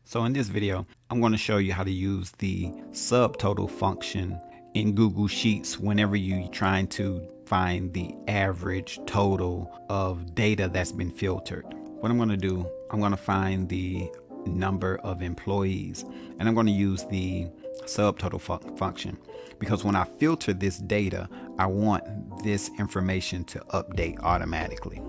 So in this video, I'm going to show you how to use the subtotal function in Google Sheets whenever you're trying to find the average total of data that's been filtered. What I'm going to do, I'm going to find the number of employees, and I'm going to use the subtotal function because when I filter this data, I want this information to update automatically.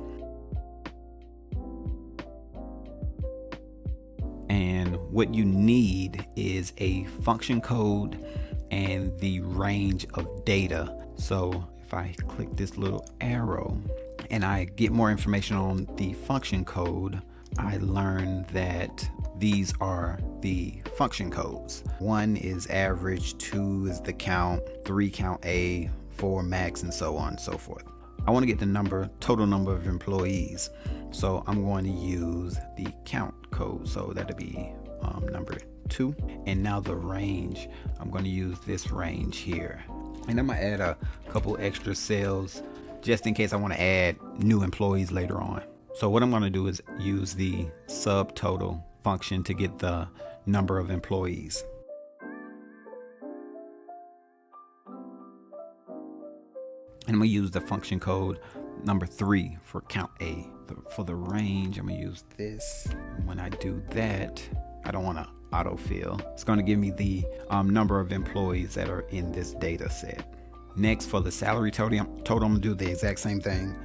And what you need is a function code and the range of data. So if I click this little arrow and I get more information on the function code, I learn that these are the function codes. 1 is average, 2 is the count, 3 count A, 4 max, and so on and so forth. I want to get the total number of employees. So I'm going to use the count code. So that'll be number 2. And now the range, I'm going to use this range here. And I'm going to add a couple extra cells just in case I want to add new employees later on. So what I'm going to do is use the subtotal function to get the number of employees. And I'm going to use the function code number 3 for count A. For the range, I'm going to use this. When I do that, I don't want to autofill. It's going to give me the number of employees that are in this data set. Next, for the salary total, I'm going to do the exact same thing.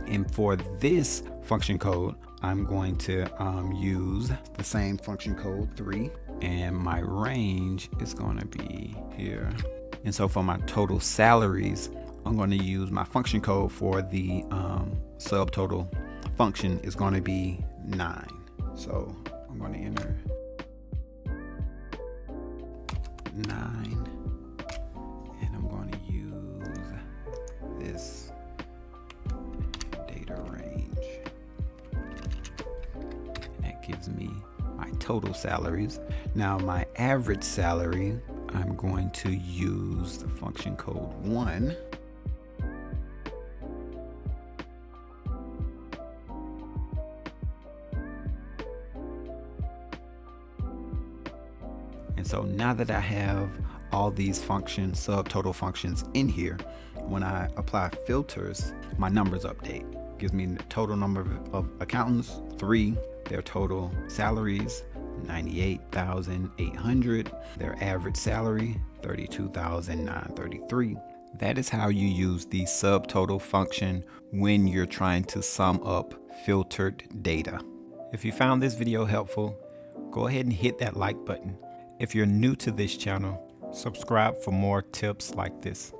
And for this function code, I'm going to use the same function code 3, and my range is going to be here. And so for my total salaries, I'm going to use my function code for the subtotal function is going to be 9. So I'm going to enter 9, and I'm going to use this data range. And that gives me my total salaries. Now my average salary, I'm going to use the function code 1. And so now that I have all these functions, subtotal functions in here, when I apply filters, my numbers update. Gives me the total number of accountants, 3, their total salaries, 98,800, their average salary, 32,933. That is how you use the subtotal function when you're trying to sum up filtered data. If you found this video helpful, go ahead and hit that like button. If you're new to this channel, subscribe for more tips like this.